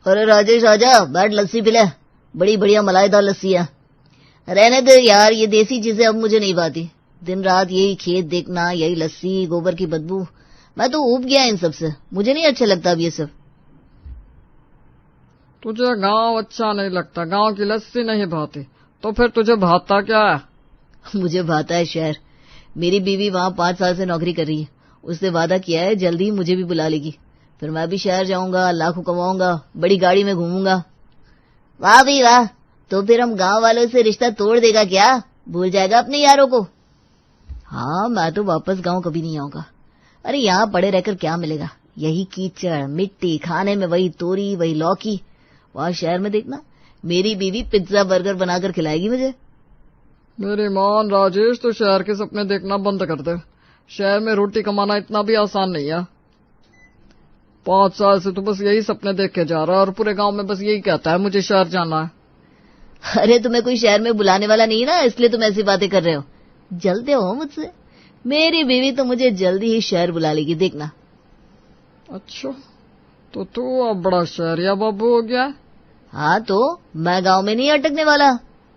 अरे राजेश आजा, बैठ लस्सी पिला, बड़ी बढ़िया मलाईदार लस्सी है। रहने दे यार, ये देसी चीजें अब मुझे नहीं भाती। दिन रात यही खेत देखना, यही लस्सी, गोबर की बदबू, मैं तो ऊब गया इन सब से। मुझे नहीं अच्छा लगता अब ये सब। तुझे गांव अच्छा नहीं लगता, गांव की लस्सी नहीं भाती, तो फिर तुझे भाता क्या है? मुझे भाता है शहर। मेरी बीवी वहां 5 साल से नौकरी कर रही है। उसने वादा किया है जल्दी ही मुझे भी बुला लेगी। फिर मैं भी शहर जाऊंगा, लाखों कमाऊंगा, बड़ी गाड़ी में घूमूंगा। वाह भी वाह। तो फिर हम गांव वालों से रिश्ता तोड़ देगा क्या? भूल जाएगा अपने यारों को? हाँ, मैं तो वापस गांव कभी नहीं आऊंगा। अरे यहाँ पड़े रहकर क्या मिलेगा? यही कीचड़, मिट्टी, खाने में वही तोरी, वही लौकी। वहां शहर में देखना, मेरी बीवी पिज्जा बर्गर बनाकर खिलाएगी मुझे। मेरी मान राजेश, तो शहर के सपने देखना बंद कर दे। शहर में रोटी कमाना इतना भी आसान नहीं है। 5 साल से तो बस यही सपने देख के जा रहा है और पूरे गांव में बस यही कहता है मुझे शहर जाना है। अरे तुम्हें कोई शहर में बुलाने वाला नहीं ना, इसलिए तुम ऐसी बातें कर रहे हो। जलते हो मुझसे। मेरी बीवी तो मुझे जल्दी ही शहर बुला लेगी, देखना। अच्छा, तो तू अब बड़ा शहरिया बाबू हो गया। हाँ, तो मैं गांव में नहीं अटकने वाला।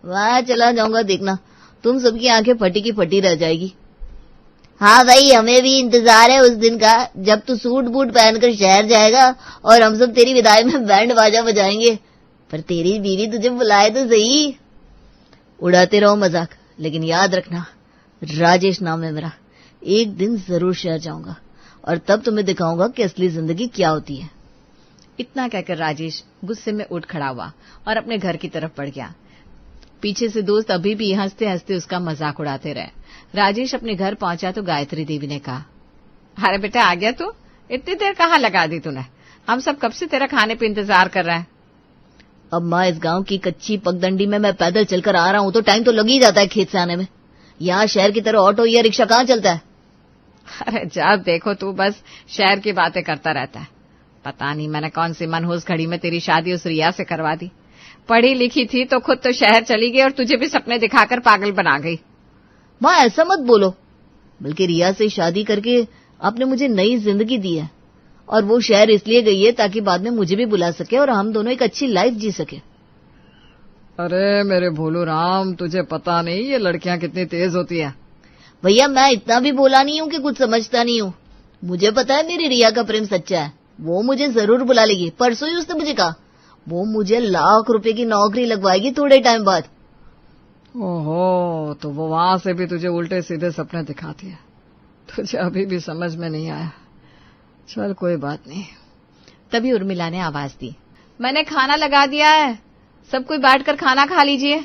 वहां चला जाऊंगा, देखना। तुम सबकी आंखें फटी की फटी रह जाएगी। हाँ भाई, हमें भी इंतजार है उस दिन का जब तू सूट बूट पहनकर शहर जाएगा और हम सब तेरी विदाई में बैंड बाजा बजाएंगे। पर तेरी बीवी तुझे बुलाए तो सही। उड़ाते रहो मजाक, लेकिन याद रखना, राजेश नाम है मेरा। एक दिन जरूर शहर जाऊंगा और तब तुम्हें दिखाऊंगा कि असली जिंदगी क्या होती है। इतना कहकर राजेश गुस्से में उठ खड़ा हुआ और अपने घर की तरफ बढ़ गया। पीछे से दोस्त अभी भी हंसते हंसते उसका मजाक उड़ाते रहे। राजेश अपने घर पहुंचा तो गायत्री देवी ने कहा, अरे बेटा, आ गया तू? इतनी देर कहाँ लगा दी तूने? हम सब कब से तेरा खाने पे इंतजार कर रहे हैं। अब माँ, इस गांव की कच्ची पगडंडी में मैं पैदल चलकर आ रहा हूँ तो टाइम तो लग ही जाता है खेत से आने में। यहाँ शहर की तरह ऑटो या रिक्शा कहाँ चलता है? अरे जा, देखो तू बस शहर की बातें करता रहता है। पता नहीं मैंने कौन सी मनहूस घड़ी में तेरी शादी उस रिया से करवा दी। पढ़ी लिखी थी तो खुद तो शहर चली गई और तुझे भी सपने दिखाकर पागल बना गई। माँ, ऐसा मत बोलो। बल्कि रिया से शादी करके आपने मुझे नई जिंदगी दी है और वो शहर इसलिए गई है ताकि बाद में मुझे भी बुला सके और हम दोनों एक अच्छी लाइफ जी सके। अरे मेरे भोलू राम, तुझे पता नहीं ये लड़कियां कितनी तेज होती है। भैया, मैं इतना भी बोला नहीं हूँ कि कुछ समझता नहीं हूँ। मुझे पता है मेरी रिया का प्रेम सच्चा है। वो मुझे जरूर बुला लेगी। परसों ही उसने मुझे कहा वो मुझे लाख रुपए की नौकरी लगवाएगी थोड़े टाइम बाद। ओहो, तो वो वहां से भी तुझे उल्टे सीधे सपने दिखाती है। तुझे अभी भी समझ में नहीं आया। चल कोई बात नहीं। तभी उर्मिला ने आवाज दी, मैंने खाना लगा दिया है, सब कोई बैठकर खाना खा लीजिए।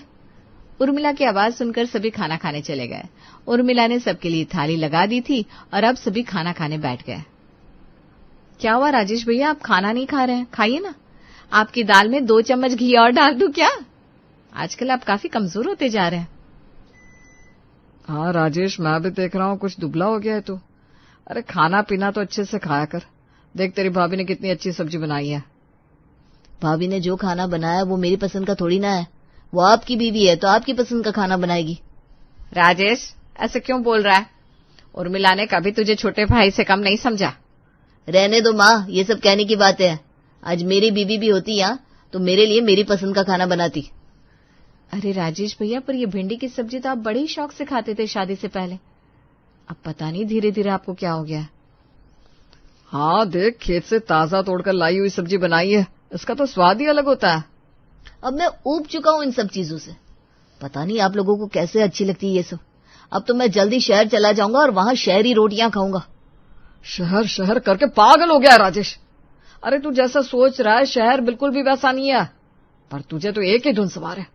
उर्मिला की आवाज सुनकर सभी खाना खाने चले गए। उर्मिला ने सबके लिए थाली लगा दी थी और अब सभी खाना खाने बैठ गए। क्या हुआ राजेश भैया, आप खाना नहीं खा रहे हैं? खाइए ना। आपकी दाल में 2 चम्मच घी और डाल दूं क्या? आजकल आप काफी कमजोर होते जा रहे हैं। हाँ राजेश, मैं भी देख रहा हूँ कुछ दुबला हो गया है तू। अरे खाना पीना तो अच्छे से खाया कर। देख तेरी भाभी ने कितनी अच्छी सब्जी बनाई है। भाभी ने जो खाना बनाया वो मेरी पसंद का थोड़ी ना है। वो आपकी बीवी है तो आपकी पसंद का खाना बनाएगी। राजेश, ऐसे क्यों बोल रहा है? उर्मिला ने कभी तुझे छोटे भाई से कम नहीं समझा। रहने दो माँ, ये सब कहने की बातें हैं। आज मेरी बीवी भी होती यहाँ तो मेरे लिए मेरी पसंद का खाना बनाती। अरे राजेश भैया, पर ये भिंडी की सब्जी तो आप बड़े ही शौक से खाते थे शादी से पहले। अब पता नहीं धीरे धीरे आपको क्या हो गया है। हाँ देख, खेत से ताजा तोड़कर लाई हुई सब्जी बनाई है, इसका तो स्वाद ही अलग होता है। अब मैं ऊब चुका हूँ इन सब चीजों से। पता नहीं आप लोगों को कैसे अच्छी लगती है ये सब। अब तो मैं जल्दी शहर चला जाऊंगा और वहां शहरी रोटियां खाऊंगा। शहर शहर करके पागल हो गया राजेश। अरे तू जैसा सोच रहा है शहर बिल्कुल भी वैसा नहीं है, पर तुझे तो एक ही धुन सवार है।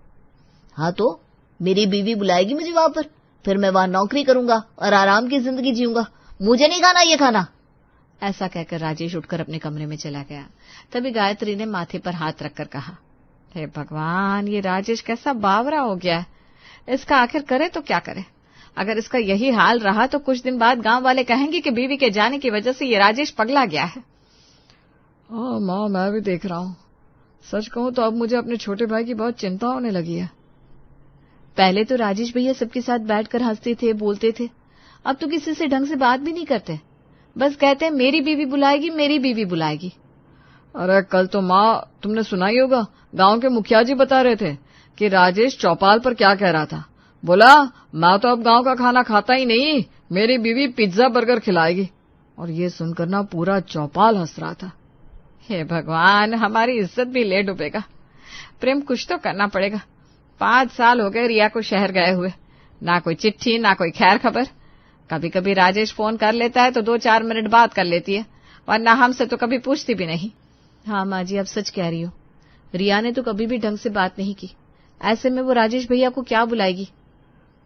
हाँ, तो मेरी बीवी बुलाएगी मुझे वहां पर, फिर मैं वहां नौकरी करूंगा और आराम की जिंदगी जीऊंगा। मुझे नहीं खाना ये खाना। ऐसा कहकर राजेश उठकर अपने कमरे में चला गया। तभी गायत्री ने माथे पर हाथ रखकर कहा, हे भगवान, ये राजेश कैसा बावरा हो गया है। इसका आखिर करे तो क्या करे। अगर इसका यही हाल रहा तो कुछ दिन बाद गांव वाले कहेंगे कि बीवी के जाने की वजह से ये राजेश पगला गया है। हाँ माँ, मैं भी देख रहा हूँ। सच कहूँ तो अब मुझे अपने छोटे भाई की बहुत चिंता होने लगी है। पहले तो राजेश भैया सबके साथ बैठकर हंसते थे, बोलते थे। अब तो किसी से ढंग से बात भी नहीं करते। बस कहते हैं मेरी बीवी बुलाएगी, मेरी बीवी बुलाएगी। अरे कल तो माँ तुमने सुना ही होगा, गांव के मुखिया जी बता रहे थे कि राजेश चौपाल पर क्या कह रहा था। बोला मैं तो अब गांव का खाना खाता ही नहीं, मेरी बीवी पिज्जा बर्गर खिलाएगी। और ये सुनकर ना पूरा चौपाल हंस रहा था। हे भगवान, हमारी इज्जत भी ले डूबेगा। प्रेम, कुछ तो करना पड़ेगा। 5 साल हो गए रिया को शहर गए हुए, ना कोई चिट्ठी ना कोई खैर खबर। कभी कभी राजेश फोन कर लेता है तो 2-4 मिनट बात कर लेती है, वरना हमसे तो कभी पूछती भी नहीं। हाँ माँ जी, अब सच कह रही हो, रिया ने तो कभी भी ढंग से बात नहीं की। ऐसे में वो राजेश भैया को क्या बुलाएगी?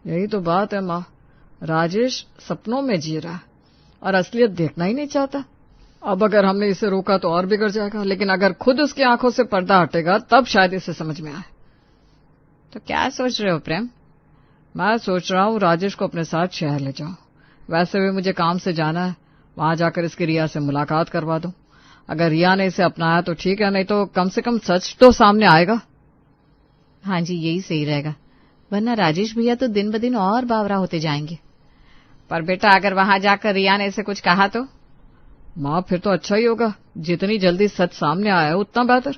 यही तो बात है माँ, राजेश सपनों में जी रहा है और असलियत देखना ही नहीं चाहता। अब अगर हमने इसे रोका तो और बिगड़ जाएगा, लेकिन अगर खुद उसकी आंखों से पर्दा हटेगा तब शायद इसे समझ में आए। तो क्या सोच रहे हो प्रेम? मैं सोच रहा हूँ राजेश को अपने साथ शहर ले जाऊं। वैसे भी मुझे काम से जाना है, वहां जाकर इसकी रिया से मुलाकात करवा दूं। अगर रिया ने इसे अपनाया तो ठीक है, नहीं तो कम से कम सच तो सामने आएगा। हाँ जी, यही सही रहेगा, वरना राजेश भैया तो दिन ब दिन और बावरा होते जाएंगे। पर बेटा, अगर वहां जाकर रिया ने इसे कुछ कहा तो? माँ फिर तो अच्छा ही होगा, जितनी जल्दी सच सामने आया उतना बेहतर,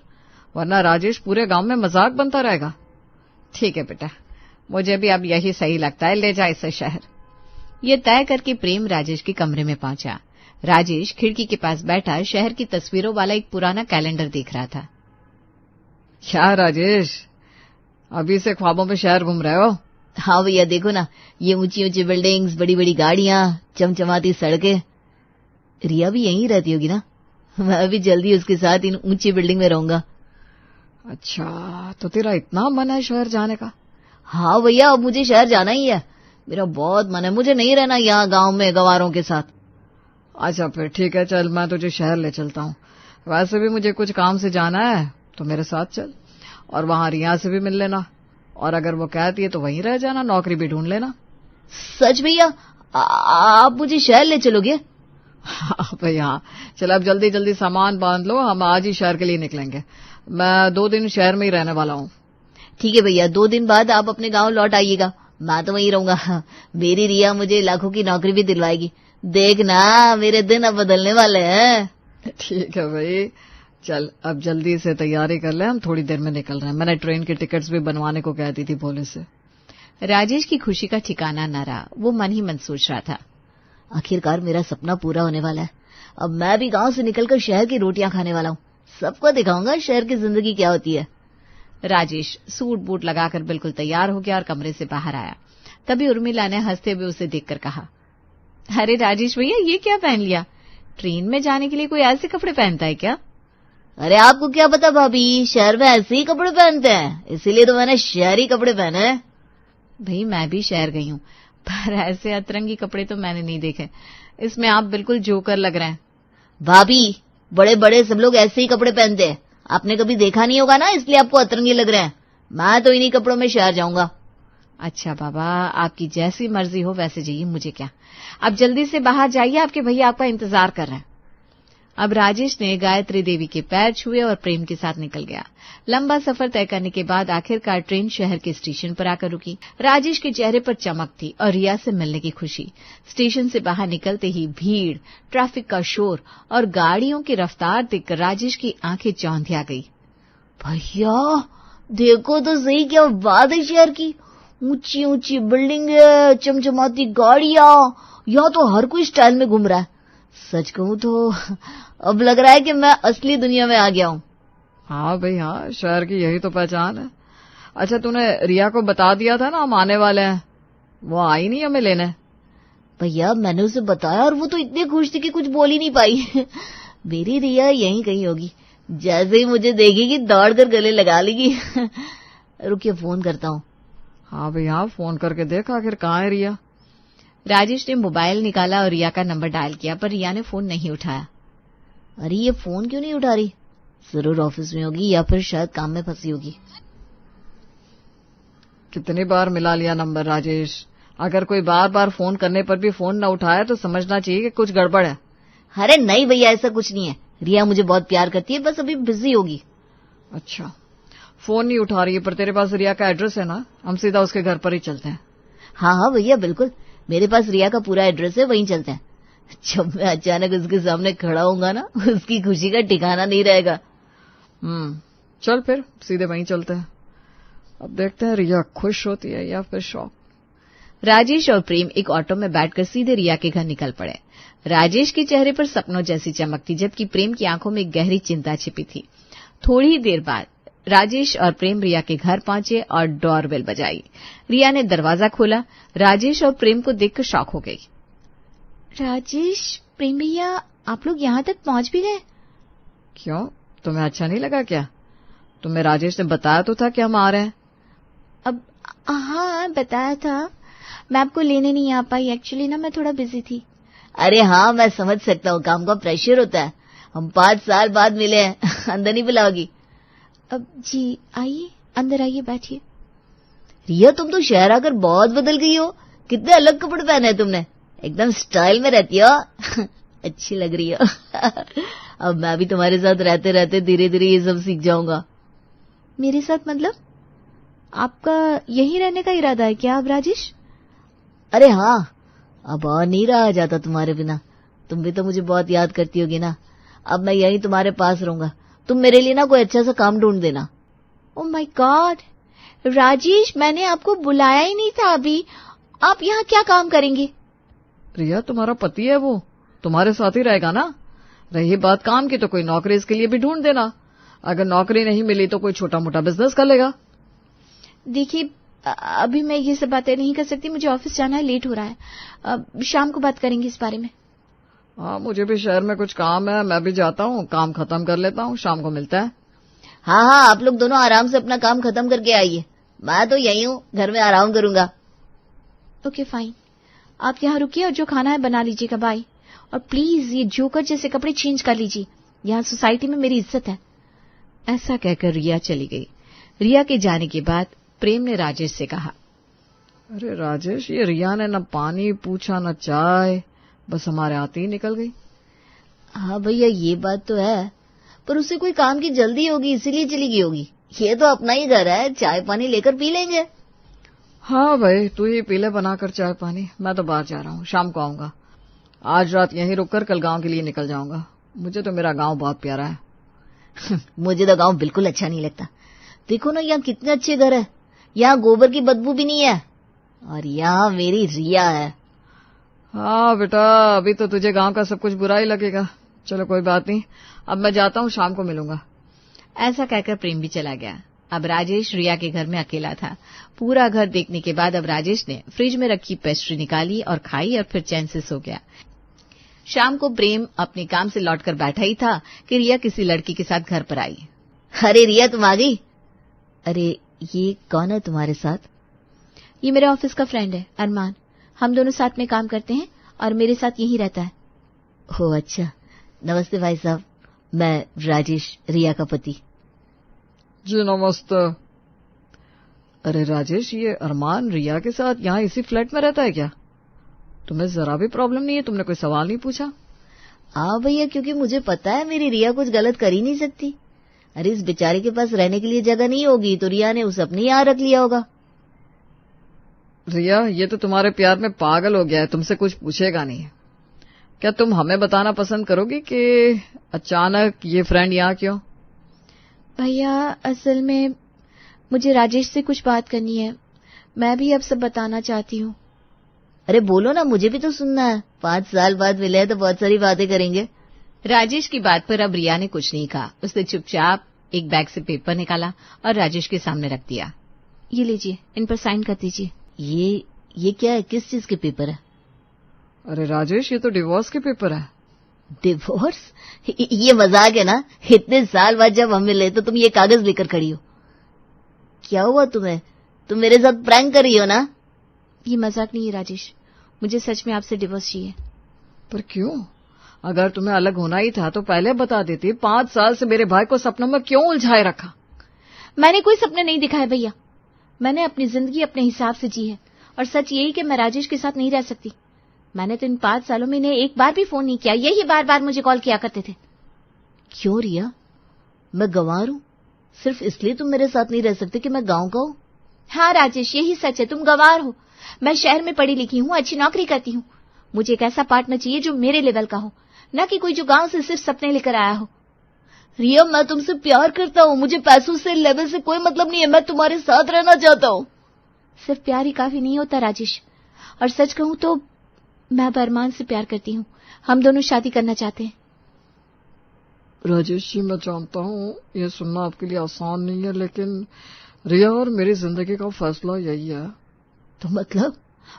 वरना राजेश पूरे गांव में मजाक बनता रहेगा। ठीक है बेटा, मुझे भी अब यही सही लगता है, ले जा इसे शहर। ये तय करके प्रेम राजेश के कमरे में पहुंचा। राजेश खिड़की के पास बैठा शहर की तस्वीरों वाला एक पुराना कैलेंडर देख रहा था। क्या राजेश, अभी से ख्वाबों में शहर घूम रहे हो? हाँ भैया, देखो ना, ये ऊंची ऊंची बिल्डिंग्स, बड़ी बड़ी गाड़ियां, चमचमाती सड़कें। रिया भी यहीं रहती होगी ना? मैं भी जल्दी उसके साथ इन ऊंची बिल्डिंग में रहूंगा। अच्छा, तो तेरा इतना मन है शहर जाने का? हाँ भैया, अब मुझे शहर जाना ही है, मेरा बहुत मन है, मुझे नहीं रहना यहाँ गांव में गवारों के साथ। अच्छा फिर ठीक है, चल मैं तुझे शहर ले चलता हूँ। वैसे भी मुझे कुछ काम से जाना है, तो मेरे साथ चल, और वहां रिया से भी मिल लेना, और अगर वो कहती है तो वहीं रह जाना, नौकरी भी ढूंढ लेना। सच भैया, आप मुझे शहर ले चलोगे? हाँ भैया, चल अब जल्दी जल्दी सामान बांध लो, हम आज ही शहर के लिए निकलेंगे। मैं 2 दिन शहर में ही रहने वाला हूँ। ठीक है भैया, 2 दिन बाद आप अपने गांव लौट आइएगा, मैं तो वहीं रहूंगा। मेरी रिया मुझे लाखों की नौकरी भी दिलवाएगी, देखना मेरे दिन अब बदलने वाले हैं। ठीक है भाई, चल अब जल्दी से तैयारी कर ले, हम थोड़ी देर में निकल रहे हैं। मैंने ट्रेन की टिकट्स भी बनवाने को कह दी थी भोले से। राजेश की खुशी का ठिकाना न रहा, वो मन ही मन सोच रहा था, आखिरकार मेरा सपना पूरा होने वाला है। अब मैं भी गांव से निकलकर शहर की रोटियां खाने वाला हूँ, सबको दिखाऊंगा शहर की जिंदगी क्या होती है। राजेश सूट बूट लगाकर बिल्कुल तैयार हो गया और कमरे से बाहर आया। तभी उर्मिला ने हंसते हुए उसे देखकर कहा, अरे राजेश भैया, ये क्या पहन लिया? ट्रेन में जाने के लिए कोई ऐसे कपड़े पहनता है क्या? अरे आपको क्या पता भाभी, शहर में ऐसे ही कपड़े पहनते हैं, इसीलिए तो मैंने शहरी कपड़े पहने हैं। भाई मैं भी शहर गई हूँ, पर ऐसे अतरंगी कपड़े तो मैंने नहीं देखे। इसमें आप बिल्कुल जोकर लग रहे हैं। भाभी, बड़े बड़े सब लोग ऐसे ही कपड़े पहनते हैं, आपने कभी देखा नहीं होगा ना, इसलिए आपको अतरंगी लग रहे हैं। मैं तो इन्हीं कपड़ों में शहर जाऊंगा। अच्छा बाबा, आपकी जैसी मर्जी हो वैसे जाइए, मुझे क्या। अब जल्दी से बाहर जाइए, आपके भैया आपका इंतजार कर रहे हैं। अब राजेश ने गायत्री देवी के पैर छुए और प्रेम के साथ निकल गया। लंबा सफर तय करने के बाद आखिरकार ट्रेन शहर के स्टेशन पर आकर रुकी। राजेश के चेहरे पर चमक थी और रिया से मिलने की खुशी। स्टेशन से बाहर निकलते ही भीड़, ट्रैफिक का शोर और गाड़ियों की रफ्तार देखकर राजेश की आंखें चौंधिया गई। भैया देखो तो सही, क्या बात है शहर की, ऊंची ऊंची बिल्डिंग है, चमचमाती गाड़ियां, यहाँ तो हर कोई स्टाइल में घूम रहा है। सच कहूँ तो अब लग रहा है कि मैं असली दुनिया में आ गया हूँ। हाँ भाई हाँ, शहर की यही तो पहचान है। अच्छा, तूने रिया को बता दिया था ना हम आने वाले हैं? वो आई नहीं हमें लेने? भैया मैंने उसे बताया और वो तो इतनी खुश थी कि कुछ बोल ही नहीं पाई। मेरी रिया यहीं कहीं होगी, जैसे ही मुझे देखेगी दौड़कर गले लगा लेगी। रुकिए, फोन करता हूँ। हाँ भाई हाँ, फोन करके देख आखिर कहाँ है रिया। राजेश ने मोबाइल निकाला और रिया का नंबर डायल किया, पर रिया ने फोन नहीं उठाया। अरे ये फोन क्यों नहीं उठा रही? जरूर ऑफिस में होगी या फिर शायद काम में फंसी होगी। कितनी बार मिला लिया नंबर राजेश, अगर कोई बार बार फोन करने पर भी फोन न उठाया तो समझना चाहिए कि कुछ गड़बड़ है। अरे नहीं भैया, ऐसा कुछ नहीं है, रिया मुझे बहुत प्यार करती है, बस अभी बिजी होगी। अच्छा, फोन नहीं उठा रही है, पर तेरे पास रिया का एड्रेस है ना? हम सीधा उसके घर पर ही चलते हैं। हाँ हाँ भैया बिल्कुल, मेरे पास रिया का पूरा एड्रेस है, वहीं चलते हैं। जब मैं अचानक उसके सामने खड़ा होऊंगा ना, उसकी खुशी का ठिकाना नहीं रहेगा। चल फिर सीधे वहीं चलते हैं। अब देखते हैं रिया खुश होती है या फिर शौक। राजेश और प्रेम एक ऑटो में बैठकर सीधे रिया के घर निकल पड़े। राजेश के चेहरे पर सपनों जैसी चमक थी, जबकि प्रेम की आंखों में गहरी चिंता छिपी थी। थोड़ी ही देर बाद राजेश और प्रेम रिया के घर पहुंचे और डोरबेल बजाई। रिया ने दरवाजा खोला। राजेश और प्रेम को देखकर शॉक हो गई। राजेश, प्रेम भैया, आप लोग यहाँ तक पहुंच भी गए? क्यों, तुम्हें अच्छा नहीं लगा क्या? तुम्हें राजेश ने बताया तो था कि हम आ रहे हैं। अब हाँ, बताया था। मैं आपको लेने नहीं आ पाई, एक्चुअली ना मैं थोड़ा बिजी थी। अरे हाँ, मैं समझ सकता हूँ, काम का प्रेशर होता है। हम 5 साल बाद मिले हैं। अंदर नहीं बुलाओगी? अब जी आइए, अंदर आइए, बैठिए। रिया, तुम तो शहर आकर बहुत बदल गई हो। कितने अलग कपड़े पहने हैं तुमने, एकदम स्टाइल में रहती हो। अच्छी लग रही हो। अब मैं भी तुम्हारे साथ रहते रहते धीरे धीरे ये सब सीख जाऊंगा। मेरे साथ मतलब? आपका यहीं रहने का इरादा है क्या अब राजेश? अरे हाँ, अब और नहीं रहा जाता तुम्हारे बिना। तुम भी तो मुझे बहुत याद करती होगी ना। अब मैं यहीं तुम्हारे पास रहूंगा। तुम मेरे लिए ना कोई अच्छा सा काम ढूंढ देना। ओह माय गॉड राजेश, मैंने आपको बुलाया ही नहीं था अभी। आप यहाँ क्या काम करेंगे? रिया, तुम्हारा पति है, वो तुम्हारे साथ ही रहेगा ना। रही बात काम की, तो कोई नौकरी इसके लिए भी ढूंढ देना। अगर नौकरी नहीं मिली तो कोई छोटा मोटा बिजनेस कर लेगा। देखिए, अभी मैं ये सब बातें नहीं कर सकती, मुझे ऑफिस जाना है, लेट हो रहा है। शाम को बात करेंगे इस बारे में। हाँ, मुझे भी शहर में कुछ काम है, मैं भी जाता हूँ, काम खत्म कर लेता हूँ, शाम को मिलता है। हाँ हाँ, आप लोग दोनों आराम से अपना काम खत्म करके आइए। मैं तो यही हूँ, घर में आराम करूंगा। ओके फाइन, आप यहाँ रुकिए और जो खाना है बना लीजिएगा। बाय। और प्लीज ये जोकर जैसे कपड़े चेंज कर लीजिए, यहाँ सोसाइटी में मेरी इज्जत है। ऐसा कहकर रिया चली गई। रिया के जाने के बाद प्रेम ने राजेश से कहा, अरे राजेश, ये रिया ने न पानी पूछा न चाय, बस हमारे आते ही निकल गई। हाँ भैया, ये बात तो है, पर उसे कोई काम की जल्दी होगी, इसीलिए चली गई होगी। ये तो अपना ही घर है, चाय पानी लेकर पी लेंगे। हाँ भाई, तू ही पी ले बनाकर चाय पानी, मैं तो बाहर जा रहा हूँ, शाम को आऊंगा। आज रात यहीं रुककर कल गांव के लिए निकल जाऊंगा। मुझे तो मेरा गांव बहुत प्यारा है। मुझे तो गांव बिल्कुल अच्छा नहीं लगता। देखो ना, यहाँ कितने अच्छे घर है, यहाँ गोबर की बदबू भी नहीं है, और यहाँ मेरी रिया है। हाँ बेटा, अभी तो तुझे गांव का सब कुछ बुरा ही लगेगा। चलो कोई बात नहीं, अब मैं जाता हूँ, शाम को मिलूंगा। ऐसा कहकर प्रेम भी चला गया। अब राजेश रिया के घर में अकेला था। पूरा घर देखने के बाद अब राजेश ने फ्रिज में रखी पेस्ट्री निकाली और खाई और फिर चैन से सो गया। शाम को प्रेम अपने काम से लौटकर बैठा ही था कि रिया किसी लड़की के साथ घर पर आई। अरे रिया, तुम आ गई? अरे ये कौन है तुम्हारे साथ? ये मेरे ऑफिस का फ्रेंड है, अरमान। हम दोनों साथ में काम करते हैं और मेरे साथ यहीं रहता है। ओह अच्छा, नमस्ते भाई साहब, मैं राजेश, रिया का पति। जी नमस्ते। अरे राजेश, ये अरमान रिया के साथ यहाँ इसी फ्लैट में रहता है क्या? तुम्हें जरा भी प्रॉब्लम नहीं है? तुमने कोई सवाल नहीं पूछा? हाँ भैया, क्योंकि मुझे पता है मेरी रिया कुछ गलत कर ही नहीं सकती। अरे इस बेचारे के पास रहने के लिए जगह नहीं होगी तो रिया ने उसे अपने यहाँ रख लिया होगा। रिया, ये तो तुम्हारे प्यार में पागल हो गया है, तुमसे कुछ पूछेगा नहीं। क्या तुम हमें बताना पसंद करोगी कि अचानक ये फ्रेंड यहाँ क्यों? भैया, असल में मुझे राजेश से कुछ बात करनी है। मैं भी अब सब बताना चाहती हूँ। अरे बोलो ना, मुझे भी तो सुनना है। 5 साल बाद मिले हैं तो बहुत सारी बातें करेंगे। राजेश की बात पर अब रिया ने कुछ नहीं कहा। उसने चुपचाप एक बैग से पेपर निकाला और राजेश के सामने रख दिया। ये लीजिए, इन पर साइन कर दीजिए। ये क्या है? किस चीज के पेपर है? अरे राजेश, ये तो डिवोर्स के पेपर है। डिवोर्स? ये मजाक है ना? इतने साल बाद जब हम मिले तो तुम ये कागज लेकर खड़ी हो। क्या हुआ तुम्हें? तुम मेरे साथ प्रैंक कर रही हो ना? ये मजाक नहीं है राजेश, मुझे सच में आपसे डिवोर्स चाहिए। पर क्यों? अगर तुम्हें अलग होना ही था तो पहले बता देती। 5 साल से मेरे भाई को सपनों में क्यों उलझाए रखा? मैंने कोई सपने नहीं दिखाए भैया। मैंने अपनी जिंदगी अपने हिसाब से जी है, और सच यही कि मैं राजेश के साथ नहीं रह सकती। मैंने तो इन 5 सालों में इन्हें एक बार भी फोन नहीं किया, यही बार बार मुझे कॉल किया करते थे। क्यों रिया, मैं गंवार हूं? सिर्फ इसलिए तुम मेरे साथ नहीं रह सकते कि मैं गांव का हूं? हाँ राजेश, यही सच है, तुम गंवार हो। मैं शहर में पढ़ी लिखी हूँ, अच्छी नौकरी करती हूँ। मुझे एक ऐसा पार्टनर चाहिए जो मेरे लेवल का हो, न कि कोई जो गांव से सिर्फ सपने लेकर आया हो। रिया, मैं तुमसे प्यार करता हूँ, मुझे पैसों से लेवल से कोई मतलब नहीं है, मैं तुम्हारे साथ रहना चाहता हूँ। सिर्फ प्यार ही काफी नहीं होता राजेश, और सच कहूं तो मैं अरमान से प्यार करती हूँ। हम दोनों शादी करना चाहते हैं। राजेश जी, मैं जानता हूँ ये सुनना आपके लिए आसान नहीं है, लेकिन रिया और मेरी जिंदगी का फैसला यही है। तो मतलब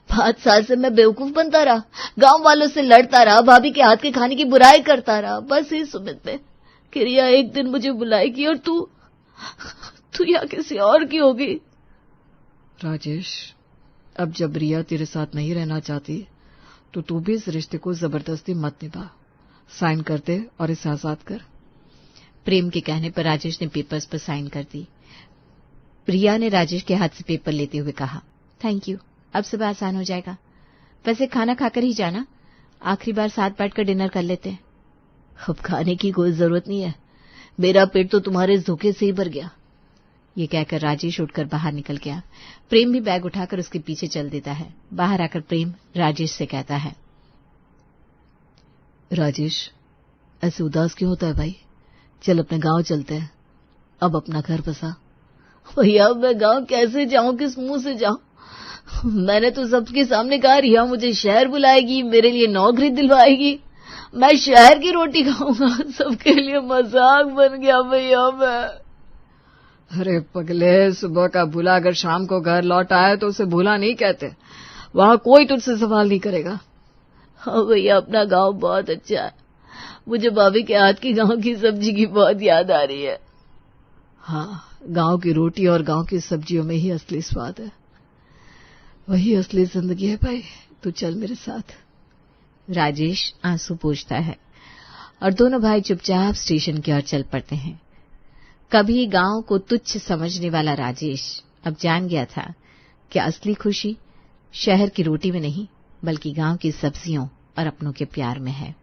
5 साल से मैं बेवकूफ बनता रहा, गांव वालों से लड़ता रहा, भाभी के हाथ के खाने की बुराई करता रहा, बस इस उम्मीद में कि रिया एक दिन मुझे बुलाएगी और तू या किसी और की होगी। राजेश, अब जब रिया तेरे साथ नहीं रहना चाहती तो तू भी इस रिश्ते को जबरदस्ती मत निभा। साइन कर दे और इसे आजाद कर। प्रेम के कहने पर राजेश ने पेपर्स पर साइन कर दी। रिया ने राजेश के हाथ से पेपर लेते हुए कहा, थैंक यू, अब सब आसान हो जाएगा। वैसे खाना खाकर ही जाना, आखिरी बार साथ बैठकर डिनर कर लेते हैं। अब खाने की कोई जरूरत नहीं है, मेरा पेट तो तुम्हारे इस धोखे से ही भर गया। ये कहकर राजेश उठकर बाहर निकल गया। प्रेम भी बैग उठाकर उसके पीछे चल देता है। बाहर आकर प्रेम राजेश से कहता है, राजेश, ऐसे उदास क्यों होता है भाई? चल अपने गांव चलते हैं, अब अपना घर बसा। भैया, मैं गांव कैसे जाऊं, किस मुंह से जाऊं? मैंने तो सबके सामने कहा रिया मुझे शहर बुलाएगी, मेरे लिए नौकरी दिलवाएगी, मैं शहर की रोटी खाऊंगा। सबके लिए मजाक बन गया भैया मैं। अरे पगले, सुबह का भूला अगर शाम को घर लौट आए तो उसे भूला नहीं कहते। वहां कोई तुझसे सवाल नहीं करेगा। हाँ भैया, अपना गांव बहुत अच्छा है, मुझे भाभी के हाथ की गांव की सब्जी की बहुत याद आ रही है। हाँ, गांव की रोटी और गांव की सब्जियों में ही असली स्वाद है, वही असली जिंदगी है भाई। तू चल मेरे साथ। राजेश आंसू पोंछता है और दोनों भाई चुपचाप स्टेशन की ओर चल पड़ते हैं। कभी गांव को तुच्छ समझने वाला राजेश अब जान गया था कि असली खुशी शहर की रोटी में नहीं, बल्कि गांव की सब्जियों और अपनों के प्यार में है।